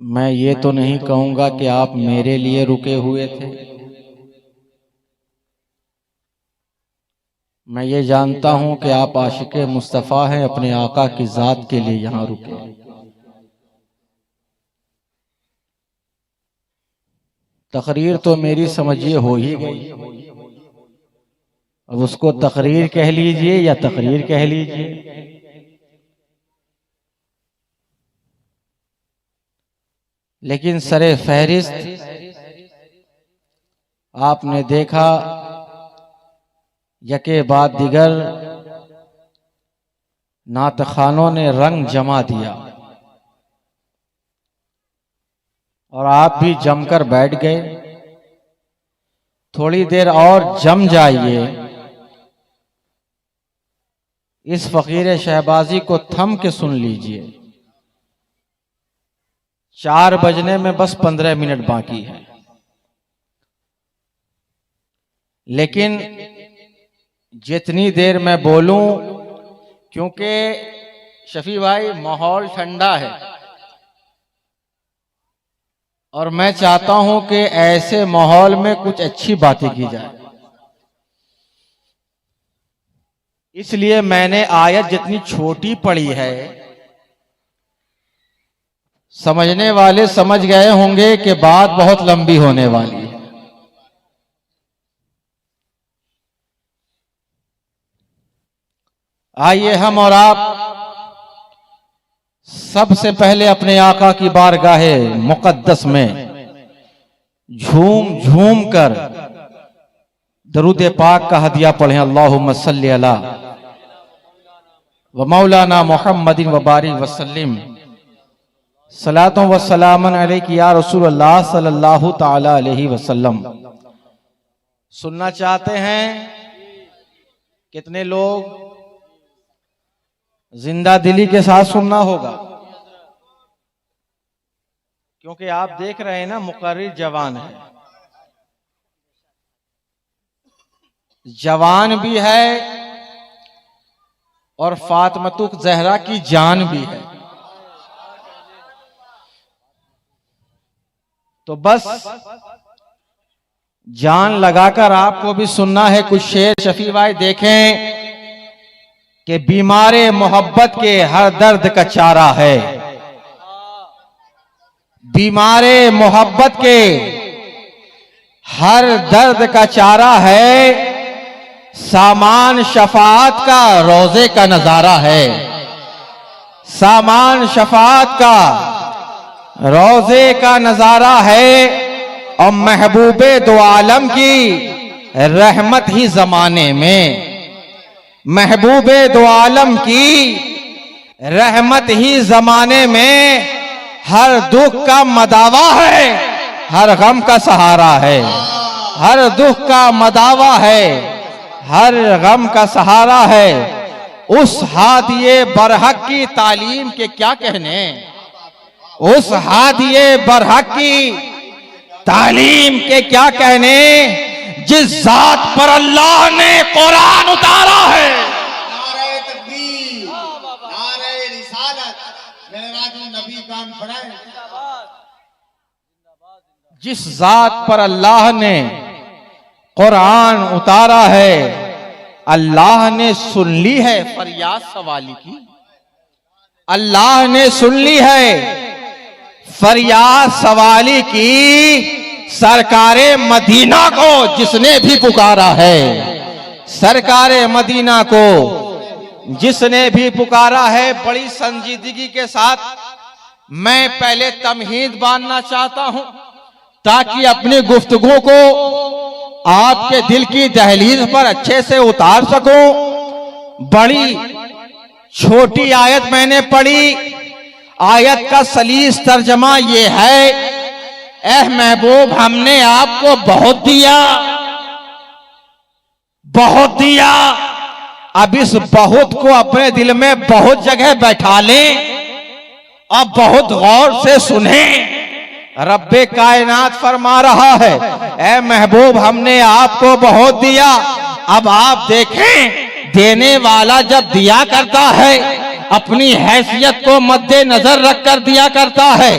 मैं ये तो नहीं कहूंगा कि आप मेरे लिए रुके हुए थे। मैं ये जानता हूं कि आप आशिक़े मुस्तफ़ा हैं, अपने आका की ज़ात के लिए यहां रुके। तकरीर तो मेरी समझिए हो ही गई, अब उसको तकरीर कह लीजिए या तकरीर कह लीजिए। लेकिन सरे फहरिस्त आपने देखा यके बाद दिगर नातखानों ने रंग जमा दिया और आप भी जमकर बैठ गए। थोड़ी देर और जम जाइए, इस फकीर शहबाजी को थम के सुन लीजिए। 4 बजने में बस 15 मिनट बाकी है, लेकिन जितनी देर मैं बोलूं, क्योंकि शफी भाई माहौल ठंडा है और मैं चाहता हूं कि ऐसे माहौल में कुछ अच्छी बातें की जाए। इसलिए मैंने आयत जितनी छोटी पढ़ी है, समझने वाले समझ गए होंगे कि बात बहुत लंबी होने वाली है। आइए हम और आप सबसे पहले अपने आका की बारगाहे मुकद्दस में झूम झूम कर दरूद पाक का हदिया पढ़ें। अल्लाहुम्मा सल्ली अला व मौलाना मुहम्मदिन व बारिक वसल्लिम सलातों व सलामन अलैका या रसूल अल्लाह सल्लल्लाहु ताला अलैहि वसल्लम। सुनना चाहते हैं? कितने लोग? जिंदा दिली के साथ सुनना होगा, क्योंकि आप देख रहे हैं ना, मुकर्रिर जवान है, जवान भी है और फातिमतुक ज़हरा की जान भी है। तो बस जान लगाकर आपको भी सुनना है कुछ शेर। शफी भाई देखें कि बीमारे मोहब्बत के हर दर्द का चारा है, बीमारे मोहब्बत के हर दर्द का चारा है, सामान शफाअत का रोजे का नजारा है, सामान शफाअत का रोजे का नजारा है, और महबूबे दो आलम की रहमत ही जमाने में, महबूबे दो आलम की रहमत ही जमाने में हर दुख का मदावा है, हर गम का सहारा है, हर दुख का मदावा है, हर गम का सहारा है। उस हादिये बरहक की तालीम के क्या कहने, उस हादिये बरहक की तालीम के क्या कहने, जिस जात पर अल्लाह ने कुरान उतारा है। नारे तकबीर, नारे रिसालत, मेराजुन नबी कान पढ़ाए। जिस जात पर अल्लाह ने कुरान उतारा है, अल्लाह ने सुन ली है फरियाद सवाली की, अल्लाह ने सुन ली है फरियाद सवाली की। सरकारे मदीना को जिसने भी पुकारा है, सरकारे मदीना को जिसने भी पुकारा है। बड़ी संजीदगी के साथ मैं पहले तमहीद बांधना चाहता हूं, ताकि अपनी गुफ्तगू को आपके दिल की दहलीज पर अच्छे से उतार सकूं। बड़ी छोटी आयत मैंने पढ़ी, आयत का सलीस तर्जमा ये है, ऐ महबूब हमने आपको बहुत दिया, बहुत दिया। अब इस बहुत को अपने दिल में बहुत जगह बैठा लें और बहुत गौर से सुने। रब्बे कायनात फरमा रहा है, ऐ महबूब हमने आपको बहुत दिया। अब आप देखें, देने वाला जब दिया करता है, अपनी हैसियत को मद्देनजर रखकर दिया करता है।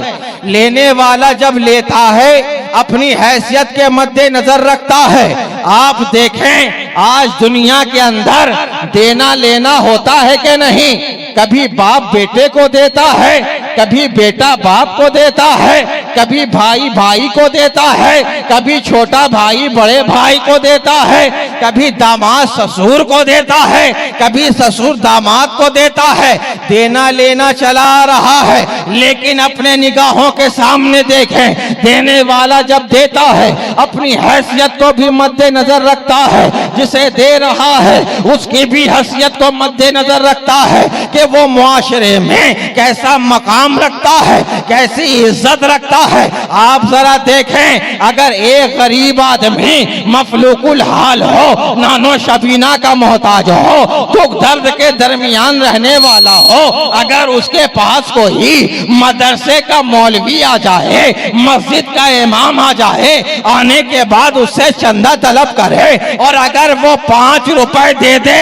लेने वाला जब लेता है अपनी हैसियत के मद्देनजर रखता है। आप देखें आज दुनिया के अंदर देना लेना होता है कि नहीं? कभी बाप बेटे को देता है, कभी बेटा बाप को देता है, कभी भाई भाई को देता है, कभी छोटा भाई बड़े भाई को देता है, कभी दामाद ससुर को देता है, कभी ससुर दामाद को देता है। देना लेना चला रहा है, लेकिन अपने निगाहों के सामने देखें, देने वाला जब देता है अपनी हैसियत को भी मद्देनजर रखता है, जिसे दे रहा है उसकी भी हैसियत को मद्देनजर रखता है कि वो मुआशरे में कैसा मकाम रखता है, कैसी इज्जत रखता है। आप जरा देखें, अगर एक गरीब आदमी मफलूकुल हाल हो, नानो शबीना का मोहताज हो, दुख दर्द के दरमियान रहने वाला हो, अगर उसके पास कोई मदरसे का मौलवी आ जाए, मस्जिद का इमाम आ जाए, आने के बाद उससे चंदा तलब करे और अगर वो 5 रुपए दे दे,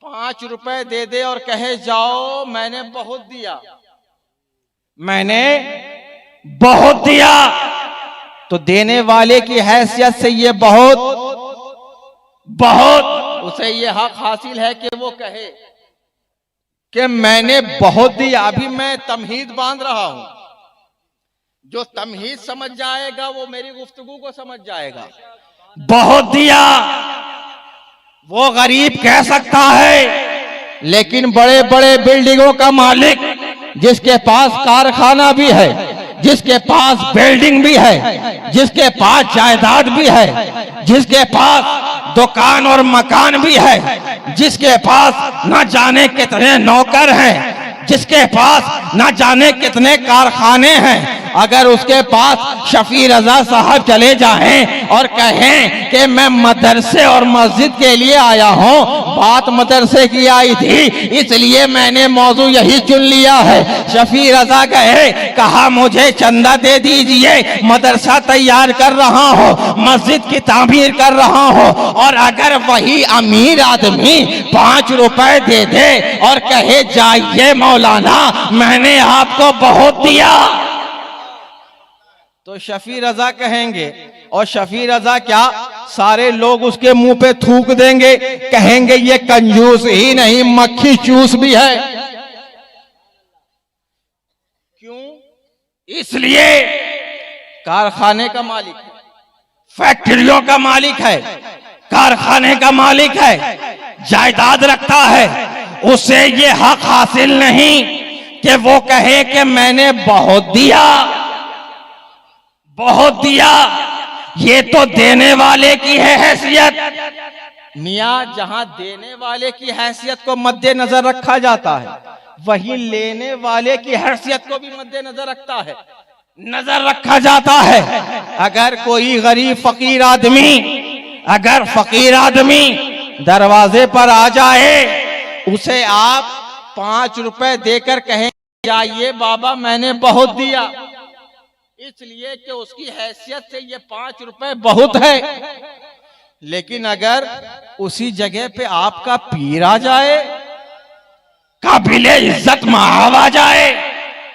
5 रुपए दे दे और कहे जाओ मैंने बहुत दिया, मैंने बहुत दिया, तो देने वाले की हैसियत से ये बहुत उसे ये हक हासिल है कि वो कहे कि मैंने बहुत दिया। अभी मैं तमहीद बांध रहा हूं, जो तमहीद समझ जाएगा वो मेरी गुफ्तगू को समझ जाएगा। बहुत दिया वो गरीब कह सकता है, लेकिन बड़े बड़े बिल्डिंगों का मालिक, जिसके पास कारखाना भी है, जिसके पास बिल्डिंग भी है, जिसके पास जायदाद भी है, जिसके पास दुकान और मकान भी है, जिसके पास न जाने कितने नौकर हैं, जिसके पास न जाने कितने कारखाने हैं, अगर उसके पास शफी रजा साहब चले जाएं और कहें कि मैं मदरसे और मस्जिद के लिए आया हूं, बात मदरसे की आई थी इसलिए मैंने मौजू यही चुन लिया है। शफी रजा गए, कहा मुझे चंदा दे दीजिए, मदरसा तैयार कर रहा हूं, मस्जिद की तामीर कर रहा हूं, और अगर वही अमीर आदमी 5 रुपए दे दे और कहे जाइए मौलाना मैंने आपको बहुत दिया, तो शफी रजा कहेंगे, और शफी रजा क्या सारे लोग उसके मुंह पे थूक देंगे, कहेंगे ये कंजूस ही नहीं मक्खी चूस भी है। क्यों? इसलिए कारखाने का मालिक है, फैक्ट्रियों का मालिक है, कारखाने का मालिक है, जायदाद रखता है, उसे ये हक हासिल नहीं कि वो कहे कि मैंने बहुत दिया, बहुत दिया। ये तो देने वाले की है हैसियत। मियाँ, जहां देने वाले की हैसियत को मद्देनजर रखा जाता है, वही लेने वाले की हैसियत को भी मद्देनजर रखता है, नजर रखा जाता है। अगर कोई गरीब फकीर आदमी, अगर फकीर आदमी दरवाजे पर आ जाए, उसे आप 5 रुपए देकर कहें जाइए बाबा मैंने बहुत दिया, इसलिए कि उसकी हैसियत से ये 5 रुपए बहुत है। लेकिन अगर उसी जगह पे आपका पीर आ जाए, काबिले इज्जत महाव आ जाए,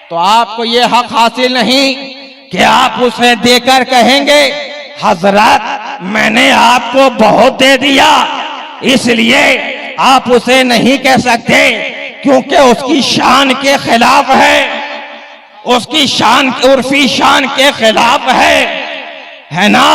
तो आपको ये हक हासिल नहीं कि आप उसे देकर कहेंगे हजरत मैंने आपको बहुत दे दिया। इसलिए आप उसे नहीं कह सकते, क्योंकि उसकी शान के खिलाफ है, उसकी शान उर्फी शान के खिलाफ है ना,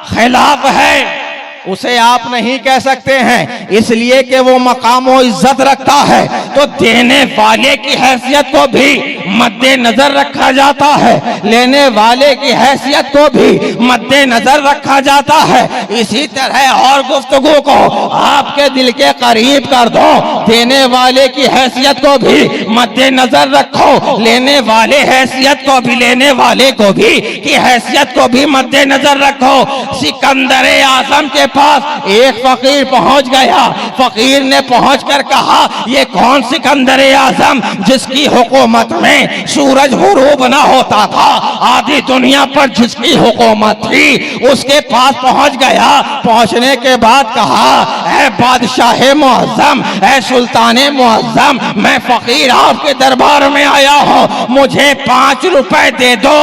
खिलाफ है, उसे आप नहीं कह सकते हैं, इसलिए कि वो मकाम और इज्जत रखता है। तो देने वाले की हैसियत को भी मद्देनजर रखा जाता है, लेने वाले की हैसियत को भी मद्देनजर रखा जाता है। इसी तरह और गुफ्तगू को आपके दिल के करीब कर दो, देने वाले की हैसियत को भी मद्देनजर रखो, लेने वाले हैसियत को भी, लेने वाले को भी की हैसियत को भी मद्देनजर रखो। सिकंदर आजम के पास एक फकीर पहुंच गया, फकीर ने पहुंचकर कहा ये कौन सिकंदर आजम जिसकी हुकूमत में सूरज गुरूब ना होता था, आधी दुनिया पर जिसकी हुकूमत थी, उसके पास पहुंच गया। पहुंचने के बाद कहा है बादशाह मुअज्जम, है सुल्तान मुअज्जम, मैं फकीर आपके दरबार में आया हूं, मुझे 5 रुपए दे दो।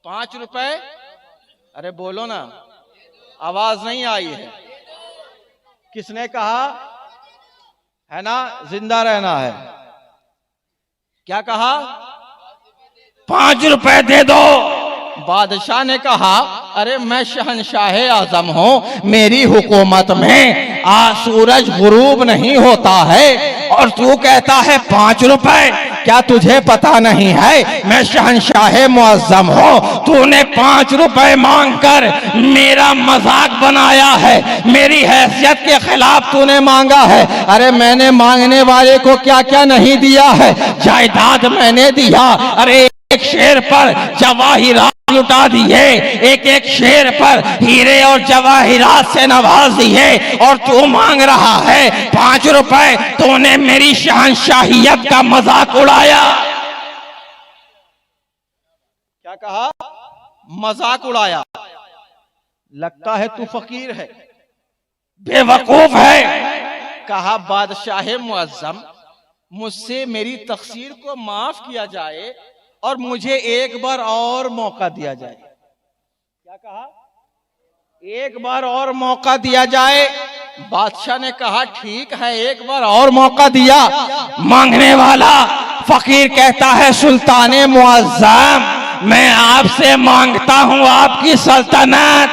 5 रुपए? अरे बोलो ना, आवाज नहीं आई है। किसने कहा है ना जिंदा रहना है? क्या कहा? 5 रुपए दे दो। बादशाह ने कहा अरे मैं शहंशाह आजम हूं, मेरी हुकूमत में आज सूरज गुरूब नहीं होता है और तू कहता है 5 रुपए। क्या तुझे पता नहीं है मैं शहंशाह मुअज्जम हूं? तूने 5 रुपए मांगकर मेरा मजाक बनाया है, मेरी हैसियत के खिलाफ तूने मांगा है। अरे मैंने मांगने वाले को क्या क्या नहीं दिया है, जायदाद मैंने दिया। अरे एक शेर पर जवाहिरात लुटा दिए, एक एक शेर पर हीरे और जवाहिरात से नवाज दिए, और तू मांग रहा है 5 रुपए। तूने मेरी शहंशाहियत का मजाक उड़ाया। क्या कहा? मजाक उड़ाया। लगता है तू फकीर है, बेवकूफ है। कहा बादशाह मुअज्जम, मुझसे मेरी तकसीर को माफ किया जाए और मुझे एक बार और मौका दिया जाए। क्या कहा? एक बार और मौका दिया जाए। बादशाह ने कहा ठीक है, एक बार और मौका दिया। मांगने वाला फकीर कहता है सुल्तान मुअज्जम, मैं आपसे मांगता हूं आपकी सल्तनत।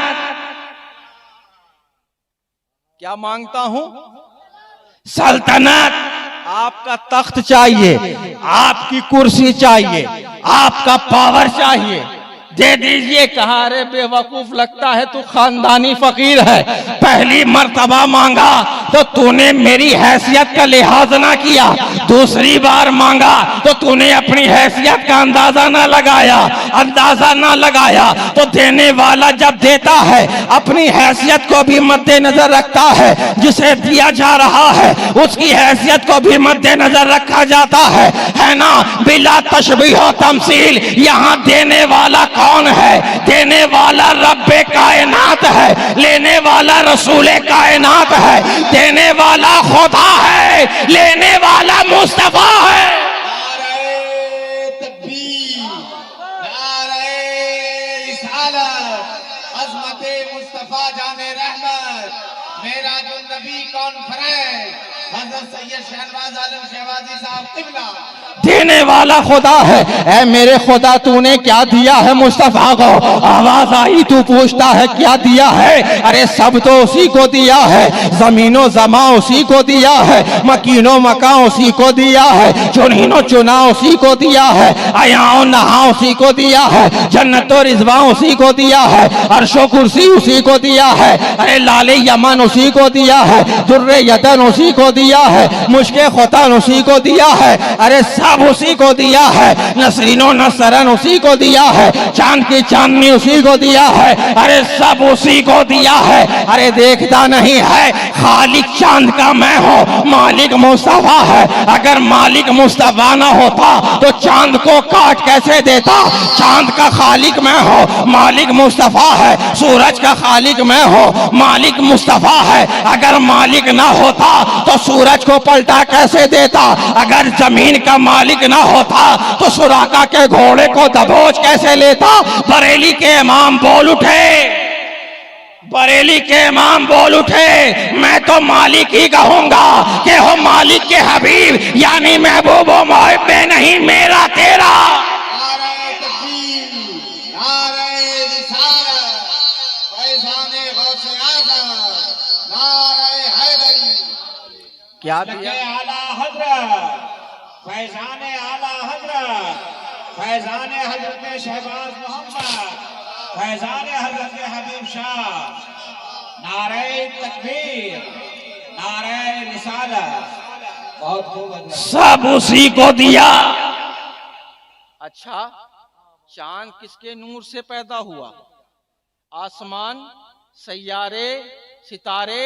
क्या मांगता हूं? सल्तनत। आपका तख्त चाहिए, आपकी कुर्सी चाहिए, आपका पावर चाहिए, दे दीजिए। कहा अरे बेवकूफ, लगता है तू खानदानी फकीर है। पहली मर्तबा मांगा तो तूने मेरी हैसियत का लिहाज ना किया, दूसरी बार मांगा तो तूने अपनी हैसियत का अंदाजा ना लगाया। अंदाजा ना लगाया तो देने वाला जब देता है अपनी हैसियत को भी मद्देनजर रखता है, जिसे दिया जा रहा है उसकी हैसियत को भी मद्देनजर रखा जाता है ना। बिला तशबीह व तमसील, यहाँ देने वाला कौन है? देने वाला रब्बे कायनात है, लेने वाला रसूले कायनात है। देने वाला खुदा है, लेने वाला मुस्तफा है। नारे तकबीर, नारे रिसालत, अज़मते मुस्तफा जाने रहमत, मेराजुन नबी कॉन्फ्रेंस, हज़रत सैयद शहनवाज आलम शहबाजी साहब क़िबला। देने वाला खुदा है। ऐ मेरे खुदा तूने क्या दिया है मुस्तफा को? आवाज आई, तू पूछता है क्या दिया है? अरे सब तो उसी को दिया है, जमीनो जमा उसी को दिया है, मकीनो मका उसी को दिया है, चुनीनो चुना उसी को दिया है, अयाओ नहा उसी को दिया है, जन्नतो रिजवा उसी को दिया है, अर्शो कुर्सी उसी को दिया है, अरे लाले यमन उसी को दिया है, दुर्रे यदन उसी को दिया है, मुश्के खुतान उसी को दिया है, अरे सब उसी को दिया है, नसरीनो नसरन उसी को दिया है, चांद की चांदनी उसी को दिया है, अरे सब उसी को दिया है। अरे देखता नहीं है खालिक चांद का मैं हूँ, मालिक मुस्तफा है। अगर मालिक मुस्तफा ना होता तो चांद को काट कैसे देता? चांद का खालिक मैं हूँ, मालिक मुस्तफा है। सूरज का खालिक मैं हूँ, मालिक मुस्तफा है। अगर मालिक ना होता तो सूरज को पलटा कैसे देता? अगर जमीन का मालिक ना होता तो सुराका के घोड़े को दबोच कैसे लेता? बरेली के इमाम बोल उठे, बरेली के इमाम बोल उठे, मैं तो मालिक ही कहूंगा कि हो मालिक के हबीब यानी महबूब मोहब्बे नहीं मेरा तेरा। नारे तकबीर, नारे रिसालत, फैज़ाने गौसे आज़म, नारे हैदरी। क्या सदके आला हजरत, फैज़ाने आला हजरत, फैज़ाने हजरत शहबाज मोहम्मद, फैज़ाने हजरत हबीब शाह। नारे तकबीर, नारे रिसालत। बहुत खूब हजरत। सब उसी को दिया। अच्छा, चांद किसके नूर से पैदा हुआ? आसमान, सैयारे, सितारे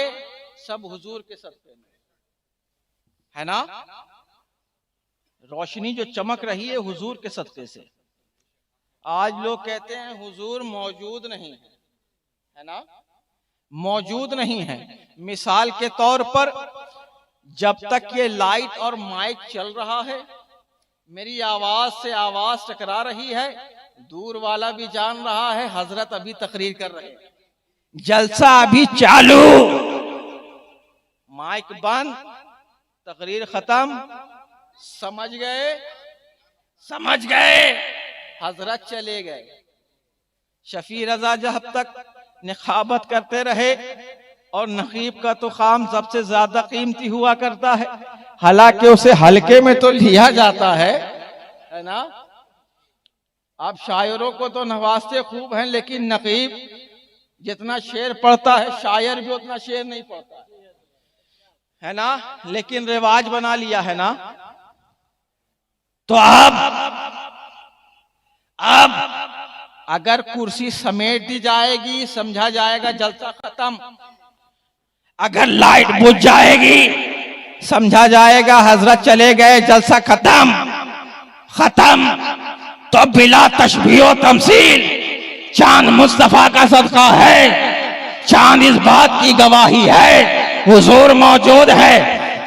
सब हुजूर के सदक़े में, है ना। रोशनी जो चमक रही है हुजूर के सदक़े से। आज लोग कहते हैं हुजूर मौजूद नहीं है, है ना। मौजूद नहीं है। मिसाल के तौर पर जब तक ये लाइट और माइक चल रहा है, मेरी आवाज से आवाज टकरा रही है, दूर वाला भी जान रहा है हजरत अभी तकरीर कर रहे हैं, जलसा अभी चालू, माइक बंद, तकरीर खत्म, समझ गए, समझ गए, हजरत चले गए। शफी रजा जब तक निखाबत करते रहे, और नकीब का तो काम सबसे ज्यादा कीमती हुआ करता है, हालांकि उसे हल्के में तो लिया जाता है ना। आप शायरों को तो नवाजते खूब हैं, लेकिन नकीब जितना शेर पढ़ता है शायर भी उतना शेर नहीं पढ़ता है ना, लेकिन रिवाज बना लिया है ना। तो अब अगर कुर्सी समेट दी जाएगी, समझा जाएगा जलसा खत्म, अगर लाइट बुझ जाएगी समझा जाएगा हजरत चले गए, जलसा खत्म, खत्म। तो बिला तशबीह तमसील चांद मुस्तफा का सदका है, चांद इस बात की गवाही है हुजूर मौजूद है,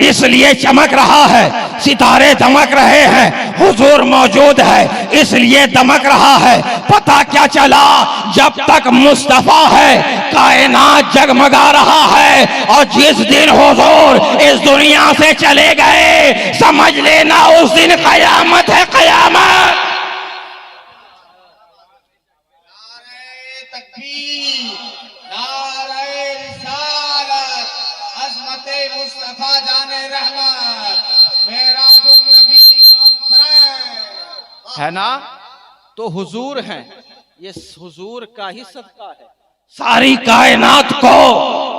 इसलिए चमक रहा है, सितारे दमक रहे हैं, हुजूर मौजूद है इसलिए दमक रहा है। पता क्या चला, जब तक मुस्तफा है कायनात जगमगा रहा है, और जिस दिन हुजूर इस दुनिया से चले गए समझ लेना उस दिन कयामत है, कयामत। नारे तकबीर, नारे रिसालत, अज़मते मुस्तफा जाने रहमत, मेराजुन नबी की कॉन्फ्रेंस है ना। तो हुजूर हैं, ये हुजूर का ही सदका है, सारी कायनात को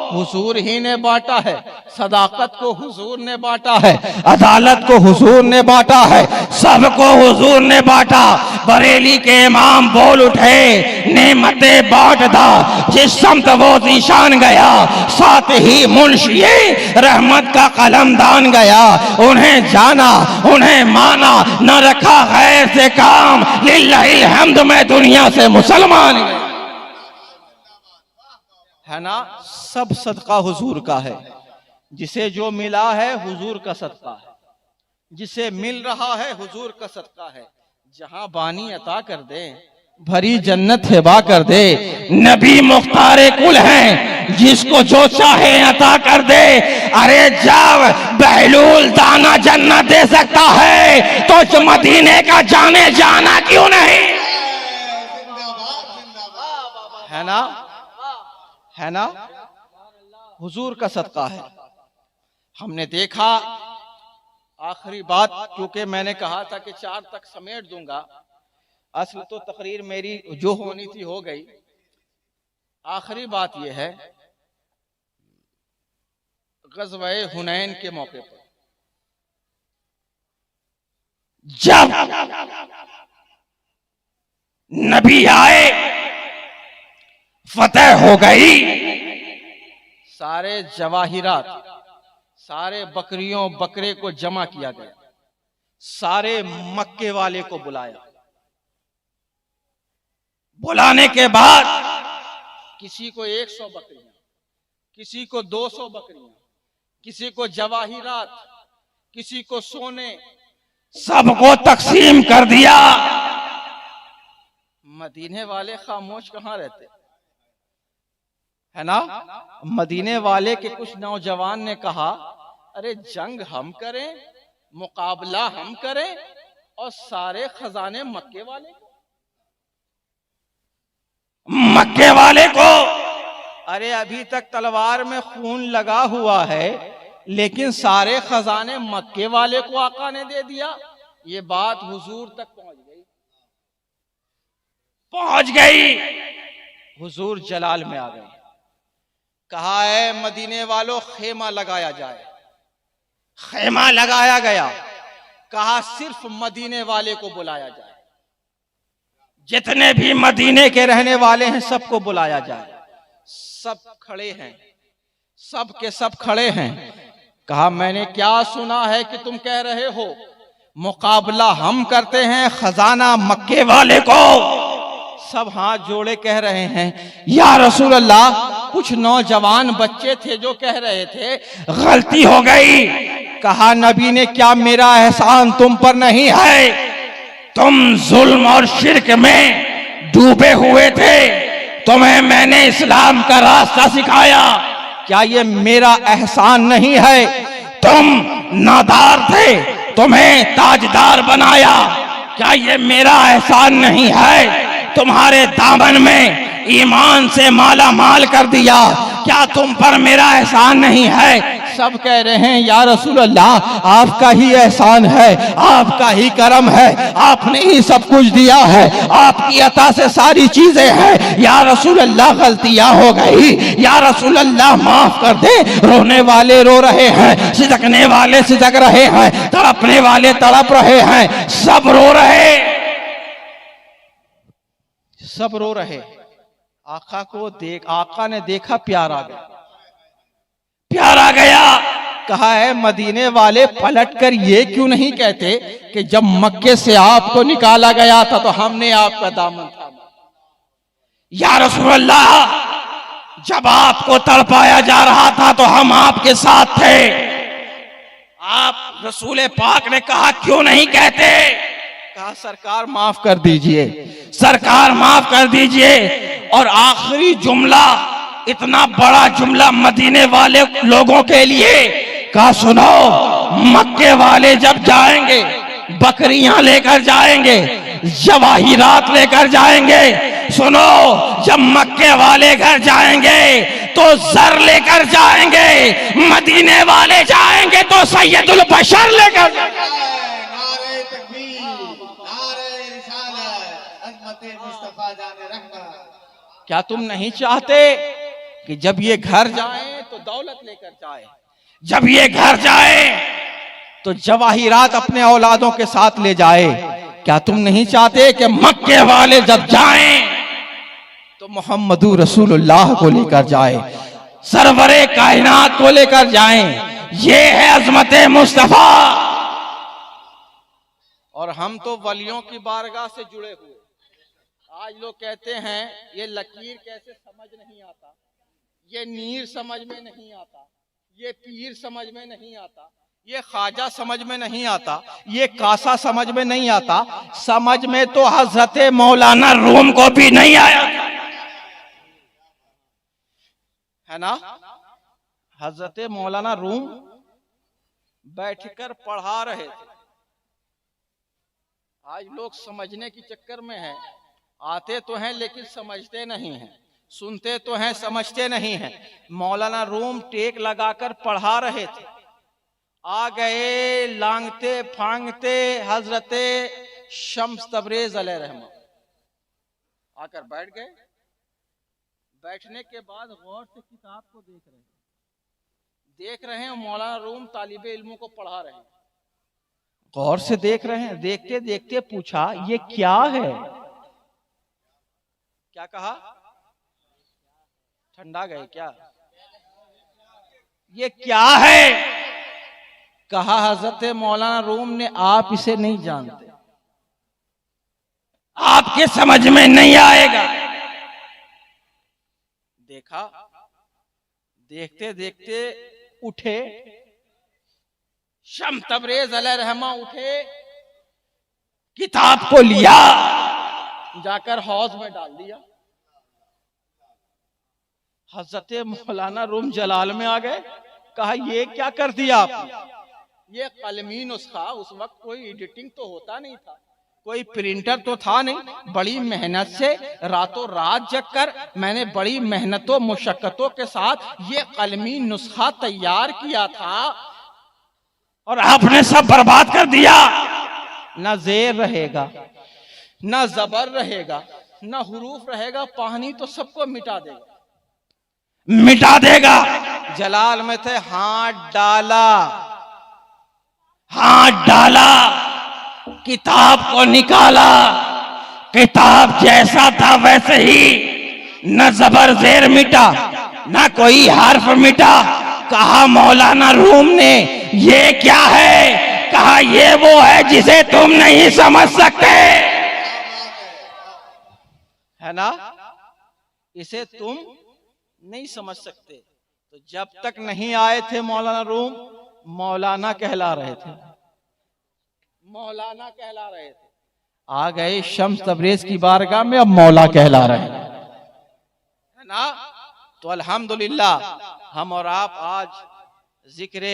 हुजूर ही ने बांटा है, सदाकत को हुजूर ने बांटा है, अदालत को हुजूर ने बांटा है, सबको हुजूर ने बांटा। बरेली के इमाम बोल उठे, नेमतें बांट दा जिस समत वो निशान गया, साथ ही मुंशिए रहमत का कलमदान गया। उन्हें जाना उन्हें माना, न रखा गैर से काम, लिल्लाहिल हम्द में दुनिया से मुसलमान गया, है ना। सब सदका हुजूर का है, जिसे जो मिला है हुजूर का सदका है, जिसे मिल रहा है हुजूर का सदका है। जहां बानी अता कर दे, भरी जन्नत हिबा कर दे, नबी मुख्तारे कुल हैं, जिसको जो चाहे अता कर दे। अरे जब बहलूल दाना जन्नत दे सकता है तो मदीने का जाने जाना क्यों नहीं, है ना, है ना। हुजूर का सदका है। हमने देखा, आखिरी बात, क्योंकि मैंने कहा था कि 4 तक समेट दूंगा, असल तो तकरीर मेरी जो होनी थी हो गई। आखिरी बात यह है, ग़ज़वे हुनैन के मौके पर जब नबी आए, फतेह हो गई, सारे जवाहिरात, सारे बकरियों बकरे को जमा किया गया, सारे मक्के वाले को बुलाया। बुलाने के बाद किसी को 100 बकरियां, किसी को 200 बकरियां, किसी को जवाहिरात, किसी को सोने, सबको तकसीम कर दिया। मदीने वाले खामोश कहां रहते, है ना। मदीने वाले के कुछ नौजवान ने कहा, अरे जंग हम करें, मुकाबला हम करें, और सारे खजाने मक्के वाले को, मक्के वाले को। अरे अभी तक तलवार में खून लगा हुआ है, लेकिन सारे खजाने मक्के वाले को आका ने दे दिया। ये बात हुजूर तक पहुंच गई। हुजूर जलाल में आ गए, कहा है मदीने वालों खेमा लगाया जाए। खेमा लगाया गया, कहा सिर्फ मदीने वाले को बुलाया जाए, जितने भी मदीने के रहने वाले हैं सबको बुलाया जाए। सब खड़े हैं, सब के सब खड़े हैं। कहा मैंने क्या सुना है कि तुम कह रहे हो मुकाबला हम करते हैं खजाना मक्के वाले को। सब हाथ जोड़े कह रहे हैं, या रसूल अल्लाह कुछ नौजवान बच्चे थे जो कह रहे थे गलती हो गई। कहा नबी ने, क्या मेरा एहसान तुम पर नहीं है? तुम जुल्म और शिर्क में डूबे हुए थे, तुम्हें मैंने इस्लाम का रास्ता सिखाया, क्या ये मेरा एहसान नहीं है? तुम नादार थे, तुम्हें ताजदार बनाया, क्या ये मेरा एहसान नहीं है? तुम्हारे दामन में ईमान से माला माल कर दिया, क्या तुम पर मेरा एहसान नहीं है? सब कह रहे हैं या रसूल अल्लाह, आपका ही एहसान है, आपका ही करम है, आपने ही सब कुछ दिया है, आपकी अता से सारी चीजें हैं। या रसूल अल्लाह गलतियां हो गई, या रसूल अल्लाह माफ कर दे। रोने वाले रो रहे हैं, सिदकने वाले सिदक रहे हैं, तड़पने वाले तड़प रहे हैं, सब रो रहे, सब रो रहे। आका को देख, आका ने देखा, प्यार आ गया, प्यार आ गया। कहा है मदीने वाले पलट कर ये क्यों नहीं कहते कि जब मक्के से आपको निकाला गया था तो हमने आपका दामन थामा। या रसूल अल्लाह, जब आपको तड़पाया जा रहा था तो हम आपके साथ थे। आप रसूल पाक ने कहा क्यों नहीं कहते? कहा सरकार माफ कर दीजिए, सरकार माफ कर दीजिए। और आखिरी जुमला, इतना बड़ा जुमला मदीने वाले लोगों के लिए, कहा सुनो, मक्के वाले जब जाएंगे बकरियां लेकर जाएंगे, जवाहिरात लेकर जाएंगे। सुनो, जब मक्के वाले घर जाएंगे तो जर लेकर जाएंगे, मदीने वाले जाएंगे तो सैयदुल बशर लेकर जाएंगे। नारे तकबीर, नारे रिसालत, अज़मत मुस्तफा जाने रहमत। क्या तुम नहीं चाहते कि जब ये घर जाए तो दौलत लेकर जाए, जब ये घर जाए तो जवाहिरात अपने औलादों के साथ ले जाए? क्या तुम नहीं चाहते कि मक्के वाले जब जाएं तो मोहम्मदुर रसूलुल्लाह को लेकर जाए, सरवरे कायनात को लेकर जाएं? ये है अज़मत मुस्तफा। और हम तो वलियों की बारगाह से जुड़े हुए। आज लोग कहते हैं ये लकीर कैसे समझ नहीं आता, ये नीर समझ में नहीं आता, ये पीर समझ में नहीं आता, ये ख्वाजा समझ में नहीं आता, ये कासा समझ में नहीं आता। समझ में तो हजरत मौलाना रूम को भी नहीं आया, है ना? हजरत मौलाना रूम बैठकर पढ़ा रहे थे। आज लोग समझने के चक्कर में हैं, आते तो हैं लेकिन समझते नहीं हैं, सुनते तो हैं समझते नहीं हैं। मौलाना रूम टेक लगाकर पढ़ा रहे थे, आ गए लांगते फांगते हजरत शम्स तबरेज अलैहिर्रहमा, आकर बैठ गए। बैठने के बाद गौर से किताब को देख रहे हैं, मौलाना रूम तालिबे इल्मों को पढ़ा रहे हैं, गौर से देख रहे हैं। देखते देखते पूछा ये क्या है? क्या कहा? ठंडा गए क्या? ये क्या है? कहा हजरत मौलाना रूम ने, आप इसे नहीं जानते, आपके समझ में नहीं आएगा। देखा, देखते देखते उठे, शम्स तबरेज अलैहिर्रहमा उठे, किताब को लिया, जाकर हौज में डाल दिया। हजरत मौलाना रूम जलाल में आ गए। कहा ये क्या कर दिया आपने? ये कलमी नुस्खा, उस वक्त कोई एडिटिंग तो होता नहीं था, कोई प्रिंटर तो था नहीं। बड़ी मेहनत से रातों रात जगकर मैंने बड़ी मेहनतों मुशक्कतों के साथ ये कलमी नुस्खा तैयार किया था और आपने सब बर्बाद कर दिया। ना जेर रहेगा, ना जबर रहेगा, ना हुरूफ रहेगा, पानी तो सबको मिटा देगा, मिटा देगा। जलाल में थे, हाथ डाला, हाथ डाला, किताब को निकाला, किताब जैसा था वैसे ही, न जबर जेर मिटा, न कोई हर्फ मिटा। कहा मौलाना रूम ने ये क्या है? कहा ये वो है जिसे तुम नहीं समझ सकते, है ना? इसे तुम नहीं समझ सकते। तो जब तक नहीं आए थे मौलाना रूम, मौलाना कहला रहे थे, मौलाना कहला रहे थे। आ गए शम्स तबरेज की बारगाह में, अब मौला कहला रहे हैं, है ना। तो अल्हम्दुलिल्लाह हम और आप आज जिक्र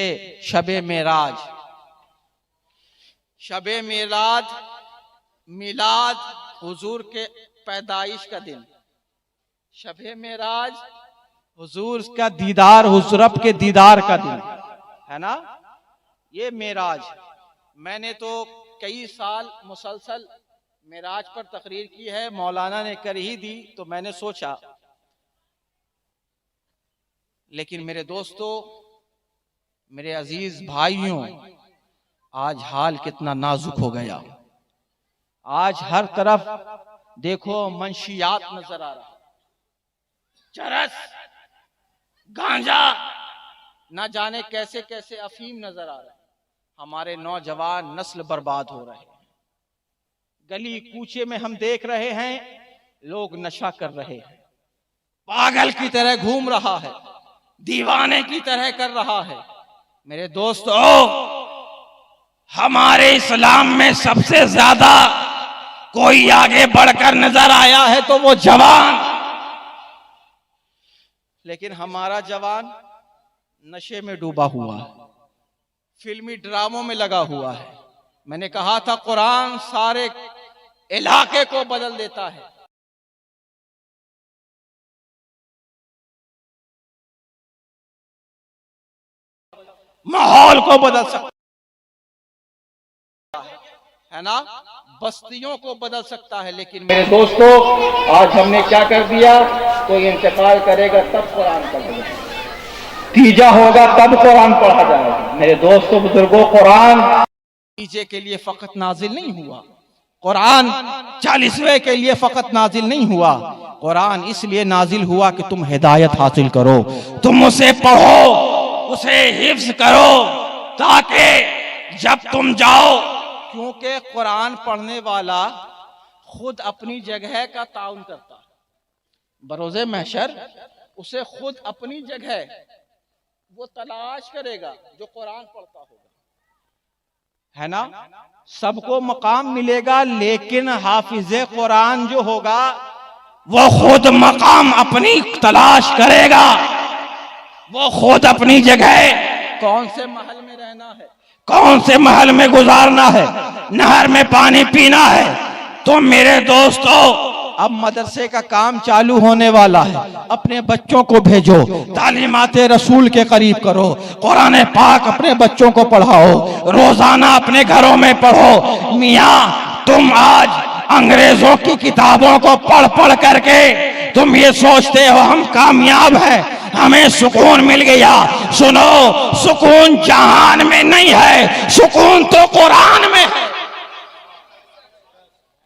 शबे मेराज, शबे मेराज, मिलाद हुजूर के पैदाइश का दिन, शबे मेराज हुजूर का दीदार, हुजूर के दीदार का दिन, है ना। ये मेराज, मैंने तो कई साल मुसलसल मेराज पर तकरीर की है, मौलाना ने कर ही दी, तो मैंने सोचा। लेकिन मेरे दोस्तों, मेरे अजीज भाइयों, आज हाल कितना नाजुक हो गया। आज हर तरफ देखो मंशियात नजर आ रहा, चरस, गांजा, ना जाने कैसे कैसे अफीम नजर आ रहा है। हमारे नौजवान नस्ल बर्बाद हो रहे हैं। गली कूचे में हम देख रहे हैं लोग नशा कर रहे हैं, पागल की तरह घूम रहा है, दीवाने की तरह कर रहा है। मेरे दोस्तों, हमारे इस्लाम में सबसे ज्यादा कोई आगे बढ़कर नजर आया है तो वो जवान, लेकिन हमारा जवान नशे में डूबा हुआ है, फिल्मी ड्रामों में लगा हुआ है। मैंने कहा था कुरान सारे इलाके को बदल देता है। माहौल को बदल सकता है ना, बस्तियों को बदल सकता है। लेकिन मेरे दोस्तों, आज हमने क्या कर दिया, कोई इंतकाल करेगा तब कुरान पढ़ेगा, तीजा होगा तब कुरान पढ़ा जाएगा। मेरे दोस्तों बुजुर्गों, कुरान तीजे के लिए फकत नाजिल नहीं हुआ, कुरान 40वें के लिए फकत नाजिल नहीं हुआ। कुरान इसलिए नाजिल हुआ कि तुम हिदायत हासिल करो, तुम उसे पढ़ो, उसे हिफ्ज करो, ताकि जब तुम जाओ, क्योंकि कुरान पढ़ने वाला खुद अपनी जगह का ताउन करता है। बरोज़े महशर उसे खुद अपनी जगह वो तलाश करेगा जो कुरान पढ़ता होगा, है ना। सबको मकाम मिलेगा, लेकिन हाफिज़े कुरान जो होगा वो खुद मकाम अपनी तलाश करेगा, वो खुद अपनी जगह, कौन से महल में रहना है, कौन से महल में गुजारना है, नहर में पानी पीना है। तो मेरे दोस्तों, अब मदरसे का काम चालू होने वाला है, अपने बच्चों को भेजो, तालीमाते रसूल के करीब करो, कुरान पाक अपने बच्चों को पढ़ाओ, रोजाना अपने घरों में पढ़ो। मियाँ, तुम आज अंग्रेजों की किताबों को पढ़ पढ़ करके तुम ये सोचते हो हम कामयाब हैं, हमें सुकून मिल गया। सुनो, सुकून जहान में नहीं है, सुकून तो कुरान में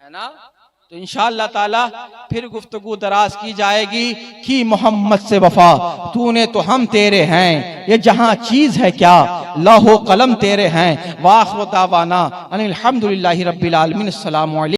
है ना। तो इंशाअल्लाह ताला फिर गुफ्तगू दराज की जाएगी कि मोहम्मद से वफा, तूने तो हम तेरे हैं, ये जहां चीज है क्या, लौह कलम तेरे हैं। वाखिर दावाना अनिल हम्दुलिल्लाहि रब्बिल आलमीन। अस्सलामु अलैकुम।